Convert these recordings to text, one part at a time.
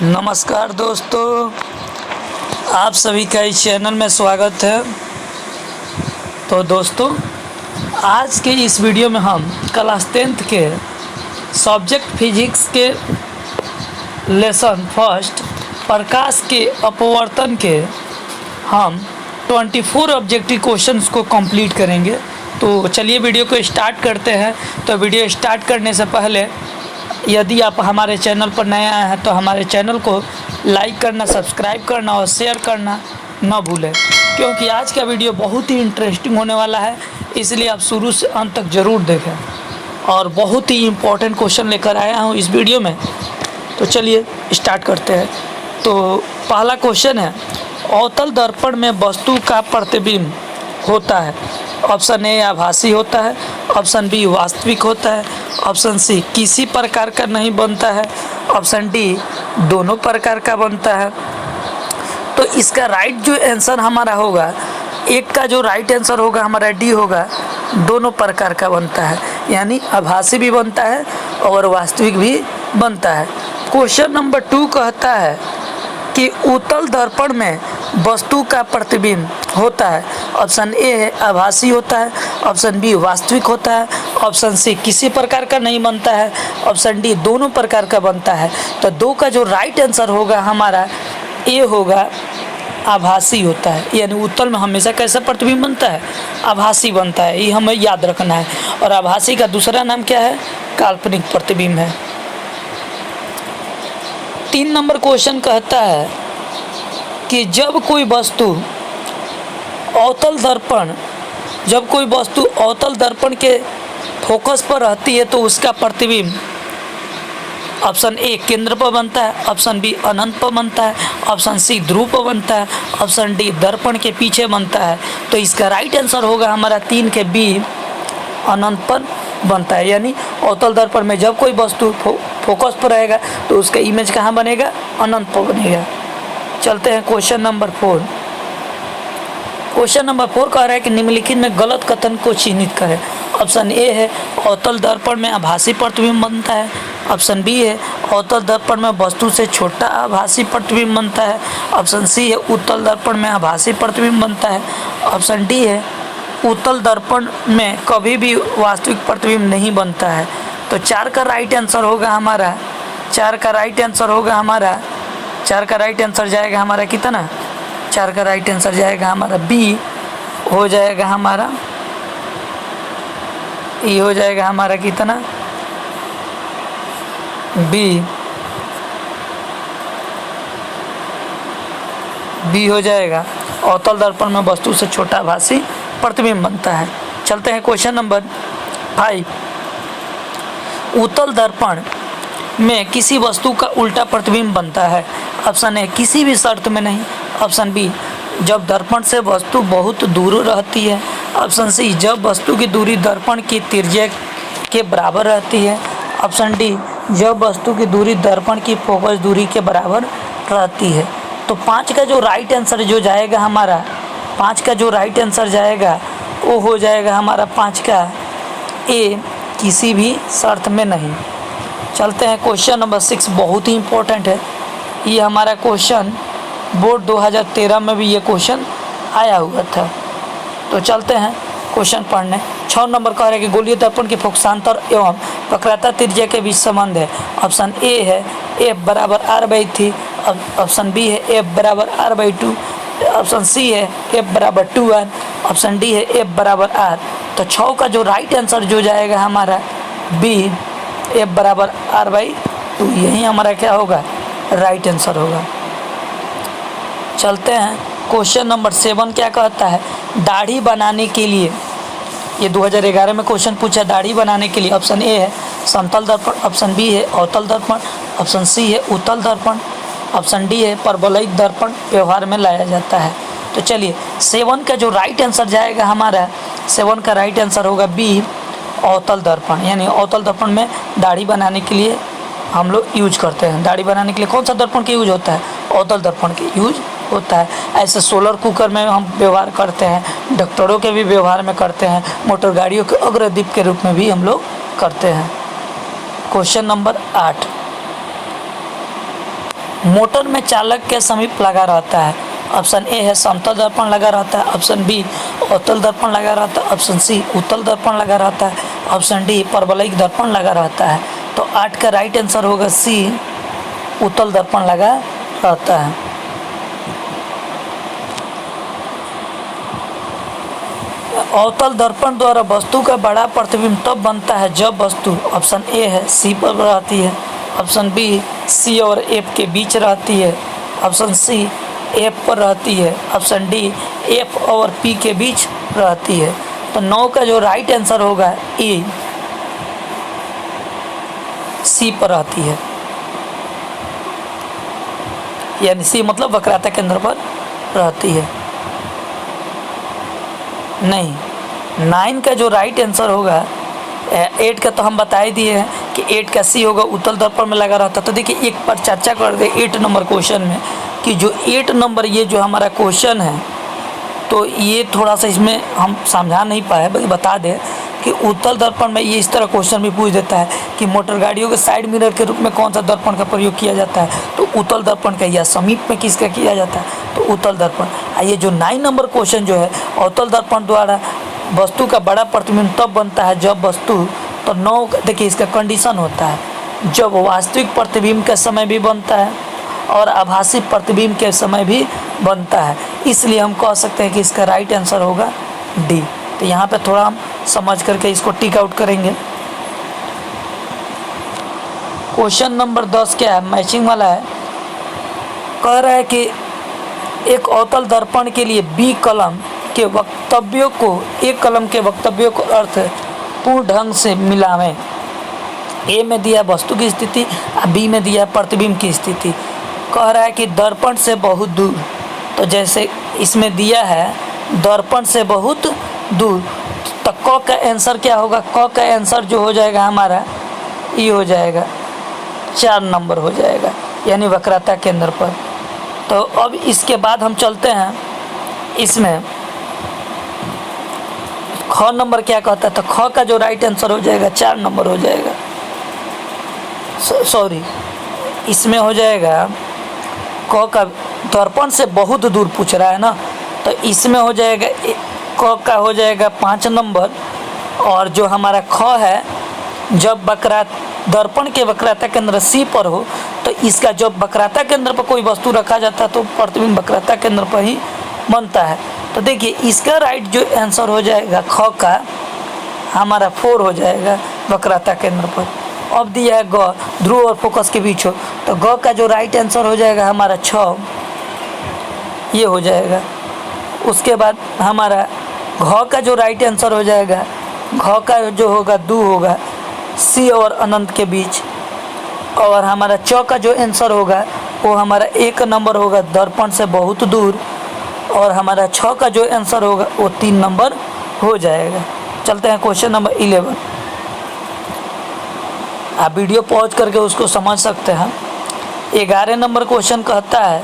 नमस्कार दोस्तों, आप सभी का इस चैनल में स्वागत है। तो दोस्तों, आज के इस वीडियो में हम क्लास 10th के सब्जेक्ट फिजिक्स के लेसन फर्स्ट प्रकाश के अपवर्तन के हम 24 ऑब्जेक्टिव क्वेश्चंस को कंप्लीट करेंगे। तो चलिए वीडियो को स्टार्ट करते हैं। तो वीडियो स्टार्ट करने से पहले यदि आप हमारे चैनल पर नए आए हैं तो हमारे चैनल को लाइक करना, सब्सक्राइब करना और शेयर करना न भूलें, क्योंकि आज का वीडियो बहुत ही इंटरेस्टिंग होने वाला है। इसलिए आप शुरू से अंत तक ज़रूर देखें और बहुत ही इम्पोर्टेंट क्वेश्चन लेकर आया हूँ इस वीडियो में। तो चलिए स्टार्ट करते हैं। तो पहला क्वेश्चन है, अवतल दर्पण में वस्तु का प्रतिबिंब होता है। ऑप्शन ए आभासी होता है, ऑप्शन बी वास्तविक होता है, ऑप्शन सी किसी प्रकार का नहीं बनता है, ऑप्शन डी दोनों प्रकार का बनता है। तो इसका राइट जो आंसर हमारा होगा, एक का जो राइट आंसर होगा हमारा डी होगा, दोनों प्रकार का बनता है, यानी आभासी भी बनता है और वास्तविक भी बनता है। क्वेश्चन नंबर 2 कहता है कि उत्तल दर्पण में वस्तु का प्रतिबिंब होता है। ऑप्शन ए है आभासी होता है, ऑप्शन बी वास्तविक होता है, ऑप्शन सी किसी प्रकार का नहीं बनता है, ऑप्शन डी दोनों प्रकार का बनता है। तो 2 का जो राइट आंसर होगा हमारा ए होगा, आभासी होता है। यानी उत्तल में हमेशा कैसा प्रतिबिंब बनता है? आभासी बनता है। ये हमें याद रखना है। और आभासी का दूसरा नाम क्या है? काल्पनिक प्रतिबिंब है। 3 नंबर क्वेश्चन कहता है कि जब कोई वस्तु अवतल दर्पण के फोकस पर रहती है तो उसका प्रतिबिंब ऑप्शन ए केंद्र पर बनता है, ऑप्शन बी अनंत पर बनता है, ऑप्शन सी ध्रुव पर बनता है, ऑप्शन डी दर्पण के पीछे बनता है। तो इसका राइट आंसर होगा हमारा 3 के बी, अनंत पर बनता है। यानी अवतल दर्पण में जब कोई वस्तु फोकस पर रहेगा तो उसका इमेज कहाँ बनेगा? अनंत पर बनेगा। चलते हैं क्वेश्चन नंबर 4। क्वेश्चन नंबर 4 कह रहा है कि निम्नलिखित में गलत कथन को चिन्हित करें। ऑप्शन ए है अवतल दर्पण में आभासी प्रतिबिंब बनता है, ऑप्शन बी है अवतल दर्पण में वस्तु से छोटा आभासी प्रतिबिंब बनता है, ऑप्शन सी है उत्तल दर्पण में आभासी प्रतिबिंब बनता है, ऑप्शन डी है उत्तल दर्पण में कभी भी वास्तविक प्रतिबिंब नहीं बनता है। तो 4 का राइट आंसर होगा हमारा, 4 का राइट आंसर होगा हमारा, 4 का राइट आंसर जाएगा हमारा कितना? 4 का राइट आंसर जाएगा हमारा बी, हो जाएगा हमारा ये हो जाएगा हमारा कितना? बी हो जाएगा। अवतल दर्पण में वस्तु से छोटा आभासी प्रतिबिंब बनता है। चलते हैं क्वेश्चन नंबर 5। उत्तल दर्पण में किसी वस्तु का उल्टा प्रतिबिंब बनता है। ऑप्शन ए किसी भी शर्त में नहीं, ऑप्शन बी जब दर्पण से वस्तु बहुत दूर रहती है, ऑप्शन सी जब वस्तु की दूरी दर्पण की त्रिज्या के बराबर रहती है, ऑप्शन डी जब वस्तु की दूरी दर्पण की फोकस दूरी के बराबर रहती है। तो 5 का जो राइट आंसर जो जाएगा हमारा, 5 का जो राइट आंसर जाएगा वो हो जाएगा हमारा 5 का ए, किसी भी शर्त में नहीं। चलते हैं क्वेश्चन नंबर 6, बहुत ही इम्पोर्टेंट है। ये हमारा क्वेश्चन बोर्ड 2013 में भी ये क्वेश्चन आया हुआ था। तो चलते हैं क्वेश्चन पढ़ने। 6 नंबर कह रहे हैं कि गोलीय दर्पण के फोकसांतर एवं वक्रता त्रिज्या के बीच संबंध है। ऑप्शन ए है एफ बराबर r/3, ऑप्शन बी है एफ बराबर r/2, ऑप्शन सी है एफ बराबर 2r, ऑप्शन डी है एफ बराबर r। तो 6 का जो राइट आंसर जो जाएगा हमारा बी, एफ बराबर r/2, यही हमारा क्या होगा? राइट आंसर होगा। चलते हैं क्वेश्चन नंबर 7 क्या कहता है? दाढ़ी बनाने के लिए, ये 2011 में क्वेश्चन पूछा, दाढ़ी बनाने के लिए ऑप्शन ए है समतल दर्पण, ऑप्शन बी है अवतल दर्पण, ऑप्शन सी है उत्तल दर्पण, ऑप्शन डी है परबोलाइक दर्पण व्यवहार में लाया जाता है। तो चलिए 7 का जो राइट आंसर जाएगा हमारा, 7 का राइट आंसर होगा बी, अवतल दर्पण। यानी अवतल दर्पण में दाढ़ी बनाने के लिए हम लोग यूज करते हैं। दाढ़ी बनाने के लिए कौन सा दर्पण का यूज होता है? अवतल दर्पण के यूज होता है। ऐसे सोलर कुकर में हम व्यवहार करते हैं, डॉक्टरों के भी व्यवहार में करते हैं, मोटर गाड़ियों के अग्रदीप के रूप में भी हम लोग करते हैं। क्वेश्चन नंबर 8, मोटर में चालक के समीप लगा रहता है? ऑप्शन ए है समतल दर्पण लगा रहता है, ऑप्शन बी अवतल दर्पण लगा रहता है, ऑप्शन सी उत्तल दर्पण लगा रहता है, ऑप्शन डी परवलयिक दर्पण लगा रहता है। तो 8 का राइट आंसर होगा सी उत्तल दर्पण लगा रहता है। अवतल दर्पण द्वारा वस्तु का बड़ा प्रतिबिंब तब बनता है जब वस्तु, ऑप्शन ए है सी पर रहती है, ऑप्शन बी सी और एफ के बीच रहती है, ऑप्शन सी एफ पर रहती है, ऑप्शन डी एफ और पी के बीच रहती है। तो 9 का जो राइट आंसर होगा ए सी पर रहती है, यानी सी मतलब वक्रता केंद्र पर रहती है। नहीं, 9 का जो राइट आंसर होगा 8 का तो हम बता ही दिए हैं कि 8 का सी होगा उत्तल दर्पण में लगा रहता। तो देखिए एक बार चर्चा कर दे 8 नंबर क्वेश्चन में कि जो 8 नंबर ये जो हमारा क्वेश्चन है, तो ये थोड़ा सा इसमें हम समझा नहीं पाए, बल्कि बता दें कि उत्तल दर्पण में ये इस तरह क्वेश्चन भी पूछ देता है कि मोटर गाड़ियों के साइड मिरर के रूप में कौन सा दर्पण का प्रयोग किया जाता है, तो उत्तल दर्पण का, या समीप में किसका किया जाता है, तो उत्तल दर्पण। ये जो 9 नंबर क्वेश्चन जो है अवतल दर्पण द्वारा वस्तु का बड़ा प्रतिबिंब तब बनता है जब वस्तु, तो 9 देखिए इसका कंडीशन होता है जब वास्तविक प्रतिबिंब के समय भी बनता है और आभासी प्रतिबिंब के समय भी बनता है, इसलिए हम कह सकते हैं कि इसका राइट आंसर होगा डी। तो यहाँ पे थोड़ा हम समझ करके इसको टिक आउट करेंगे। क्वेश्चन नंबर 10 क्या है, मैचिंग वाला है। कह रहा है कि एक अवतल दर्पण के लिए बी कलम के वक्तव्यों को ए कलम के वक्तव्यों को अर्थ पूर्ण ढंग से मिलावें। ए में दिया वस्तु की स्थिति, बी में दिया प्रतिबिंब की स्थिति। कह रहा है कि दर्पण से बहुत दूर, तो जैसे इसमें दिया है दर्पण से बहुत दूर, तो क का आंसर क्या होगा, क का आंसर जो हो जाएगा हमारा ये हो जाएगा 4 नंबर हो जाएगा, यानी वक्रता केंद्र पर। तो अब इसके बाद हम चलते हैं इसमें ख नंबर क्या कहता है, तो ख का जो राइट आंसर हो जाएगा 4 नंबर हो जाएगा। सॉरी, इसमें हो जाएगा क का दर्पण से बहुत दूर पूछ रहा है ना, तो इसमें हो जाएगा क का हो जाएगा 5 नंबर। और जो हमारा ख है जब दर्पण के वक्रता केंद्र सी पर हो, तो इसका जब वक्रता केंद्र पर कोई वस्तु रखा जाता है तो प्रतिबिंब वक्रता केंद्र पर ही बनता है। तो देखिए इसका राइट जो आंसर हो जाएगा ख का हमारा 4 हो जाएगा वक्रता केंद्र पर। अब दिया है ग ध्रुव और फोकस के बीच हो, तो ग का जो राइट आंसर हो जाएगा हमारा 6 ये हो जाएगा। उसके बाद हमारा घ का जो राइट आंसर हो जाएगा, घ का जो होगा 2 होगा सी और अनंत के बीच। और हमारा च का जो आंसर होगा वो हमारा 1 नंबर होगा दर्पण से बहुत दूर। और हमारा 6 का जो आंसर होगा वो 3 नंबर हो जाएगा। चलते हैं क्वेश्चन नंबर 11। आप वीडियो पॉज करके उसको समझ सकते हैं। 11 नंबर क्वेश्चन कहता है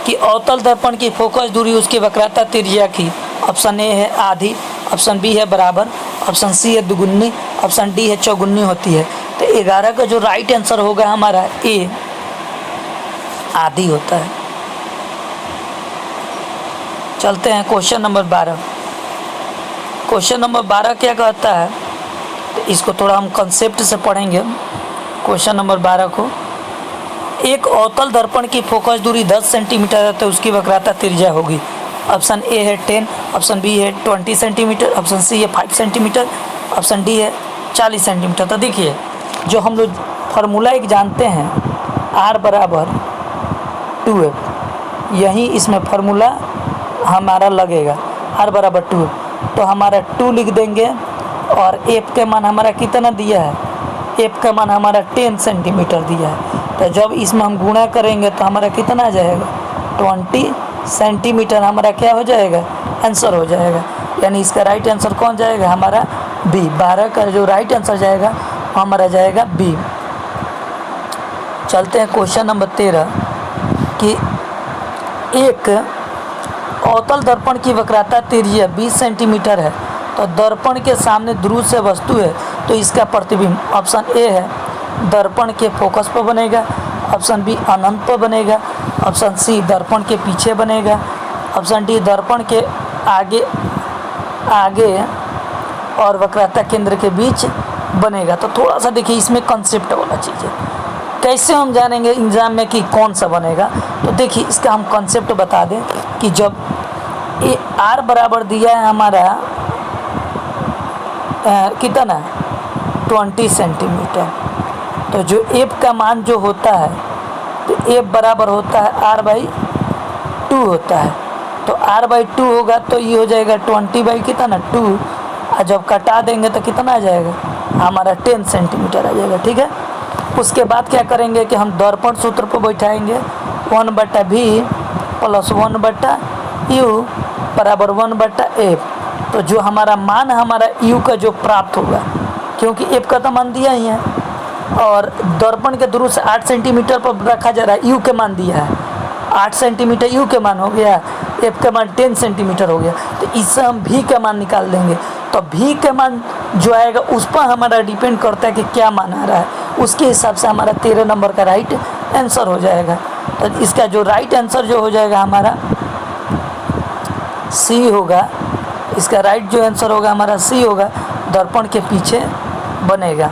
कि अवतल दर्पण की फोकस दूरी उसकी वक्रता त्रिज्या की, ऑप्शन ए है आधी, ऑप्शन बी है बराबर, ऑप्शन सी है दुगुनी, ऑप्शन डी है चौगुनी होती है। तो 11 का जो राइट आंसर होगा हमारा ए आधी होता है। चलते हैं क्वेश्चन नंबर 12। क्वेश्चन नंबर 12 क्या कहता है, तो इसको थोड़ा हम कंसेप्ट से पढ़ेंगे। क्वेश्चन नंबर 12 को, एक अवतल दर्पण की फोकस दूरी 10 सेंटीमीटर है तो उसकी वक्रता त्रिज्या होगी। ऑप्शन ए है 10, ऑप्शन बी है 20 सेंटीमीटर, ऑप्शन सी है 5 सेंटीमीटर, ऑप्शन डी है 40 सेंटीमीटर। तो देखिए जो हम लोग फार्मूला एक जानते हैं R बराबर 2F, यही इसमें फार्मूला हमारा लगेगा R बराबर 2। तो हमारा 2 लिख देंगे और F का मान हमारा कितना दिया है, F का मान हमारा 10 सेंटीमीटर दिया है। तो जब इसमें हम गुणा करेंगे तो हमारा कितना आ जाएगा 20 सेंटीमीटर हमारा क्या हो जाएगा आंसर हो जाएगा। यानी इसका राइट आंसर कौन जाएगा हमारा बी। 12 का जो राइट आंसर जाएगा हमारा जाएगा बी। चलते हैं क्वेश्चन नंबर 13 कि एक अवतल दर्पण की वक्रता त्रिज्या 20 सेंटीमीटर है तो दर्पण के सामने ध्रुव से वस्तु है तो इसका प्रतिबिंब ऑप्शन ए है दर्पण के फोकस पर बनेगा, ऑप्शन बी अनंत पर बनेगा, ऑप्शन सी दर्पण के पीछे बनेगा, ऑप्शन डी दर्पण के आगे और वक्रता केंद्र के बीच बनेगा। तो थोड़ा सा देखिए इसमें कंसेप्ट वाला चीज़ है, कैसे हम जानेंगे एग्जाम में कि कौन सा बनेगा। तो देखिए इसका हम कंसेप्ट बता दें कि जब ये आर बराबर दिया है हमारा कितना 20 सेंटीमीटर, तो जो एफ का मान जो होता है तो एफ बराबर होता है r/2 होता है। तो r/2 होगा तो ये हो जाएगा 20 कितना 2, और जब कटा देंगे तो कितना आ जाएगा हमारा 10 सेंटीमीटर आ जाएगा। ठीक है, उसके बाद क्या करेंगे कि हम दर्पण सूत्र पर बैठाएंगे 1/v + 1/u बराबर 1/f। तो जो हमारा मान हमारा u का जो प्राप्त होगा, क्योंकि f का तो मान दिया ही है और दर्पण के दूर से 8 सेंटीमीटर पर रखा जा रहा है, u के मान दिया है 8 सेंटीमीटर u के मान हो गया, f का मान 10 सेंटीमीटर हो गया। तो इससे हम v का मान निकाल देंगे। तो v का मान जो आएगा उस पर हमारा डिपेंड करता है कि क्या मान आ रहा है, उसके हिसाब से हमारा 13 नंबर का राइट आंसर हो जाएगा। तो इसका जो राइट आंसर जो हो जाएगा हमारा सी होगा, इसका राइट जो आंसर होगा हमारा सी होगा, दर्पण के पीछे बनेगा।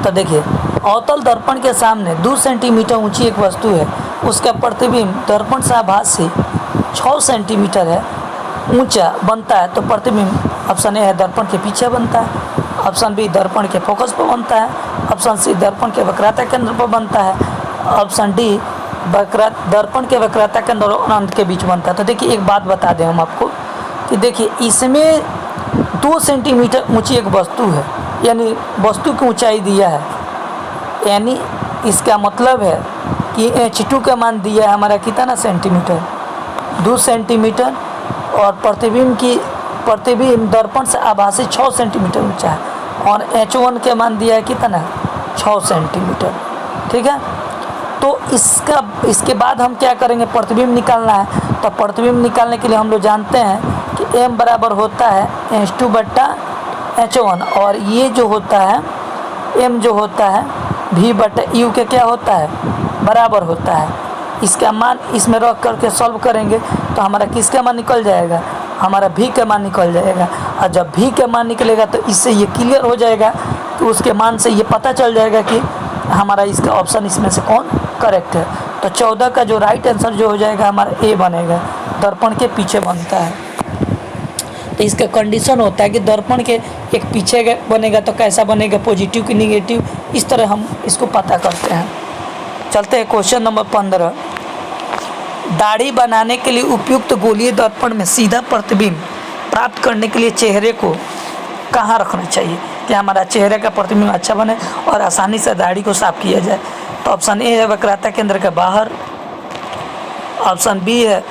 तो देखिए अवतल दर्पण के सामने 2 सेंटीमीटर ऊंची एक वस्तु है, उसका प्रतिबिंब दर्पण से आभासी 6 सेंटीमीटर है ऊंचा बनता है। तो प्रतिबिंब ऑप्शन ए है दर्पण के पीछे बनता है, ऑप्शन बी दर्पण के फोकस पर बनता है, ऑप्शन सी दर्पण के वक्रता केंद्र पर बनता है, ऑप्शन डी दर्पण के वक्रता केंद्र और अनंत के बीच बनता है। तो देखिए एक बात बता दें हम आपको कि देखिए इसमें 2 सेंटीमीटर ऊंची एक वस्तु है, यानी वस्तु की ऊंचाई दिया है, यानी इसका मतलब है कि h2 का मान दिया है हमारा कितना सेंटीमीटर 2 सेंटीमीटर, और प्रतिबिंब दर्पण से आभासी 6 सेंटीमीटर ऊंचा है, और h1 के मान दिया है कितना 6 सेंटीमीटर। ठीक है, तो इसके बाद हम क्या करेंगे, प्रतिबिंब निकालना है। तो प्रतिबिंब निकालने के लिए हम लोग जानते हैं कि m बराबर होता है h2/h1, और ये जो होता है m जो होता है v/u के क्या होता है बराबर होता है। इसका मान इसमें रख करके सॉल्व करेंगे तो हमारा किसका मान निकल जाएगा, हमारा v का मान निकल जाएगा। और जब v का मान निकलेगा तो इससे ये क्लियर हो जाएगा कि उसके मान से ये पता चल जाएगा कि हमारा इसका ऑप्शन इसमें से कौन करेक्ट है। तो 14 का जो राइट आंसर जो हो जाएगा हमारा ए बनेगा, दर्पण के पीछे बनता है। तो इसका कंडीशन होता है कि दर्पण के एक पीछे बनेगा तो कैसा बनेगा, पॉजिटिव कि निगेटिव, इस तरह हम इसको पता करते हैं। चलते हैं क्वेश्चन नंबर 15। दाढ़ी बनाने के लिए उपयुक्त गोलीय दर्पण में सीधा प्रतिबिंब प्राप्त करने के लिए चेहरे को कहाँ रखना चाहिए कि हमारा चेहरे का प्रतिबिंब अच्छा बने और आसानी से दाढ़ी को साफ किया जाए। तो ऑप्शन ए है वक्रता केंद्र के बाहर, ऑप्शन बी है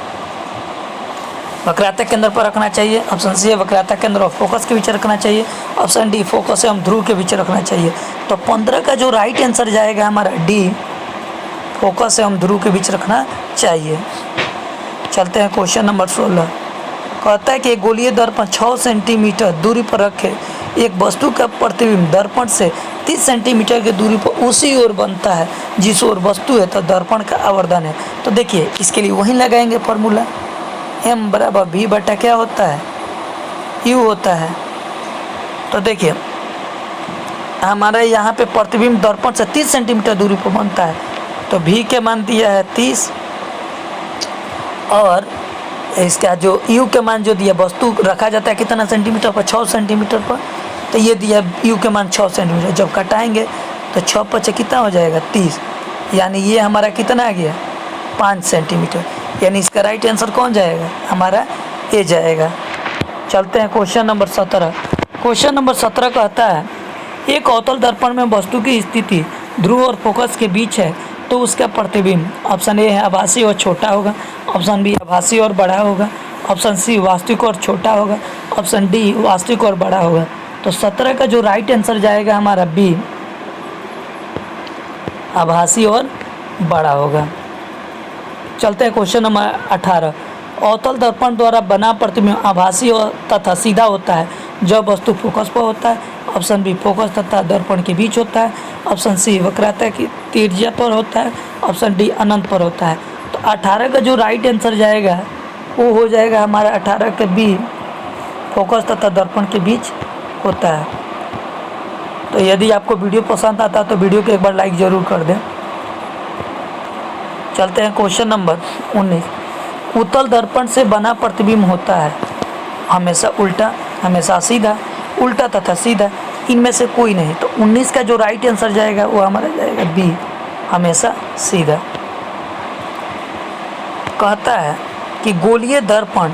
वक्रता केंद्र पर रखना चाहिए, ऑप्शन सी है वक्रता केंद्र और फोकस के बीच रखना चाहिए, ऑप्शन डी फोकस एवं ध्रुव के बीच रखना चाहिए। तो 15 का जो राइट आंसर जाएगा हमारा डी, फोकस एवं ध्रुव के बीच रखना चाहिए। चलते हैं क्वेश्चन नंबर 16। कहता है कि एक गोलीय दर्पण 6 सेंटीमीटर दूरी पर रखे एक वस्तु का प्रतिबिंब दर्पण से 30 सेंटीमीटर की दूरी पर उसी ओर बनता है जिस ओर वस्तु है, तो दर्पण का आवर्धन है। तो देखिए इसके लिए वहीं लगाएंगे फॉर्मूला, m बराबर v बटा क्या होता है u होता है। तो देखिए हमारा यहाँ पे प्रतिबिंब दर्पण से 30 सेंटीमीटर दूरी पर बनता है, तो v के मान दिया है 30, और इसका जो u के मान जो दिया, वस्तु रखा जाता है कितना सेंटीमीटर पर 6 सेंटीमीटर पर, तो ये दिया u के मान 6 सेंटीमीटर। जब कटाएंगे तो 6 × 5 कितना हो जाएगा 30, यानी ये हमारा कितना आ गया 5 सेंटीमीटर, यानी इसका राइट आंसर कौन जाएगा हमारा ए जाएगा। चलते हैं क्वेश्चन नंबर 17। क्वेश्चन नंबर 17 कहता है एक अवतल दर्पण में वस्तु की स्थिति ध्रुव और फोकस के बीच है तो उसका प्रतिबिंब ऑप्शन ए है आभासी और छोटा होगा, ऑप्शन बी आभासी और बड़ा होगा, ऑप्शन सी वास्तविक और छोटा होगा, ऑप्शन डी वास्तविक और बड़ा होगा। तो 17 का जो राइट आंसर जाएगा हमारा बी, आभासी और बड़ा होगा। चलते हैं क्वेश्चन नंबर 18। अवतल दर्पण द्वारा बना प्रतिबिंब आभासी और तथा सीधा होता है, जब वस्तु फोकस पर होता है। ऑप्शन बी फोकस तथा दर्पण के बीच होता है। ऑप्शन सी वक्रता की त्रिज्या पर होता है। ऑप्शन डी अनंत पर होता है। तो 18 का जो राइट आंसर जाएगा वो हो जाएगा हमारा 18 का बी, फोकस तथा दर्पण के बीच होता है। तो यदि आपको वीडियो पसंद आता है तो वीडियो को एक बार लाइक ज़रूर कर दें। चलते हैं क्वेश्चन नंबर 19। उत्तल दर्पण से बना प्रतिबिंब होता है हमेशा उल्टा, हमेशा सीधा, उल्टा तथा सीधा, इनमें से कोई नहीं। तो 19 का जो राइट आंसर जाएगा वो हमारा जाएगा बी, हमेशा सीधा। कहता है कि गोलीय दर्पण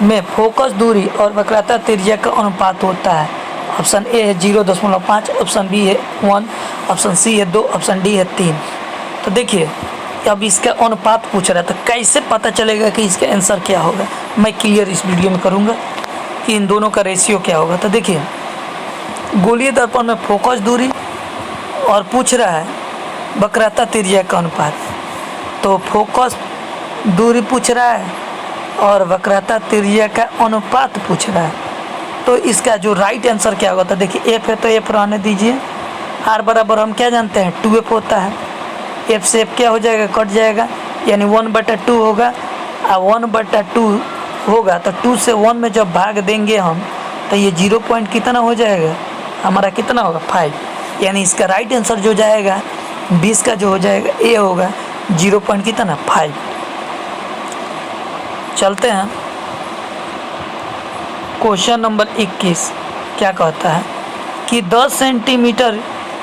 में फोकस दूरी और वक्रता त्रिज्या का अनुपात होता है। ऑप्शन ए है 0.5, ऑप्शन बी है 1, ऑप्शन सी है 2, ऑप्शन डी है 3। तो देखिए अब इसका अनुपात पूछ रहा है, तो कैसे पता चलेगा कि इसका आंसर क्या होगा, मैं क्लियर इस वीडियो में करूँगा कि इन दोनों का रेशियो क्या होगा। तो देखिए गोलीय दर्पण में फोकस दूरी और पूछ रहा है वक्रता त्रिज्या का अनुपात, तो फोकस दूरी पूछ रहा है और वक्रता त्रिज्या का अनुपात पूछ रहा है। तो इसका जो राइट आंसर क्या होगा, तो देखिए एफ है तो एफ रहने दीजिए। आर बराबर हम क्या जानते हैं 2f होता है। एफ से एफ क्या हो जाएगा, कट जाएगा, यानी 1/2 होगा। और 1/2 होगा तो 2 से 1 में जब भाग देंगे हम तो ये 0 पॉइंट कितना हो जाएगा हमारा, कितना होगा 5। यानी इसका राइट आंसर जो जाएगा 20 का जो हो जाएगा ए होगा 0 पॉइंट कितना 5। चलते हैं क्वेश्चन नंबर 21। क्या कहता है कि 10 सेंटीमीटर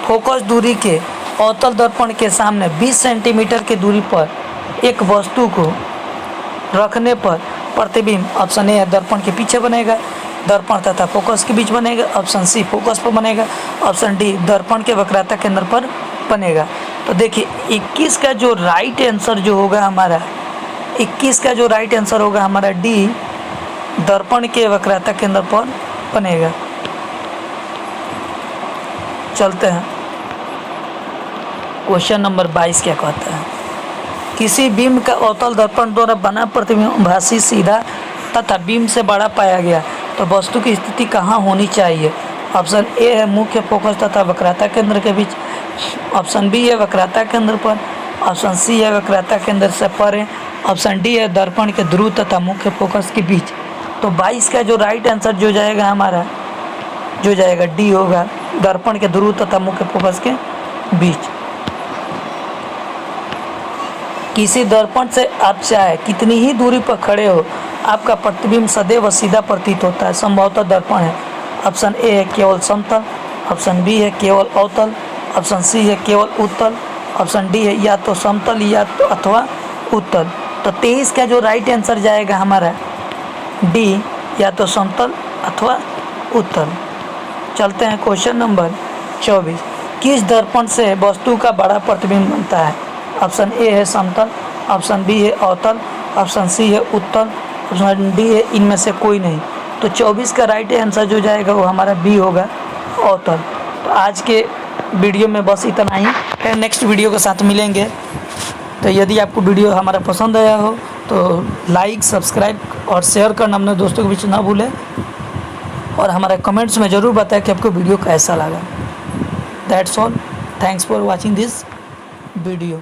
फोकस दूरी के अवतल दर्पण के सामने 20 सेंटीमीटर की दूरी पर एक वस्तु को रखने पर प्रतिबिंब ऑप्शन ए है दर्पण के पीछे बनेगा, दर्पण तथा फोकस के बीच बनेगा, ऑप्शन सी फोकस पर बनेगा, ऑप्शन डी दर्पण के वक्रता केंद्र पर बनेगा। तो देखिए 21 का जो राइट आंसर जो होगा हमारा, 21 का जो राइट आंसर होगा हमारा डी, दर्पण के वक्रता केंद्र पर बनेगा। चलते हैं क्वेश्चन नंबर 22। क्या कहता है, किसी बीम का अवतल दर्पण द्वारा बना प्रतिबिंब भासी सीधा तथा बीम से बड़ा पाया गया तो वस्तु की स्थिति कहाँ होनी चाहिए। ऑप्शन ए है मुख्य फोकस तथा वक्रता केंद्र के बीच, ऑप्शन बी है वक्रता केंद्र पर, ऑप्शन सी है वक्रता केंद्र से परे, ऑप्शन डी है दर्पण के ध्रुव तथा मुख्य फोकस के बीच। तो 22 का जो राइट आंसर जो जाएगा हमारा, जो जाएगा डी होगा, दर्पण के ध्रुव तथा मुख्य फोकस के बीच। किसी दर्पण से आप चाहे कितनी ही दूरी पर खड़े हो आपका प्रतिबिंब सदैव सीधा प्रतीत होता है, संभवतः दर्पण है। ऑप्शन ए है केवल समतल, ऑप्शन बी है केवल अवतल, ऑप्शन सी है केवल उत्तल, ऑप्शन डी है या तो समतल या तो अथवा उत्तल। तो 23 का जो राइट आंसर जाएगा हमारा डी, या तो समतल अथवा उत्तल। चलते हैं क्वेश्चन नंबर 24। किस दर्पण से वस्तु का बड़ा प्रतिबिंब बनता है। ऑप्शन ए है समतल, ऑप्शन बी है अवतल, ऑप्शन सी है उत्तल, ऑप्शन डी है इनमें से कोई नहीं। तो 24 का राइट आंसर जो जाएगा वो हमारा बी होगा, अवतल। तो आज के वीडियो में बस इतना ही, फिर नेक्स्ट वीडियो के साथ मिलेंगे। तो यदि आपको वीडियो हमारा पसंद आया हो तो लाइक, सब्सक्राइब और शेयर करना अपने दोस्तों के बीच ना भूलें, और हमारे कमेंट्स में ज़रूर बताएं कि आपको वीडियो कैसा लगा। That's all, thanks for watching this video.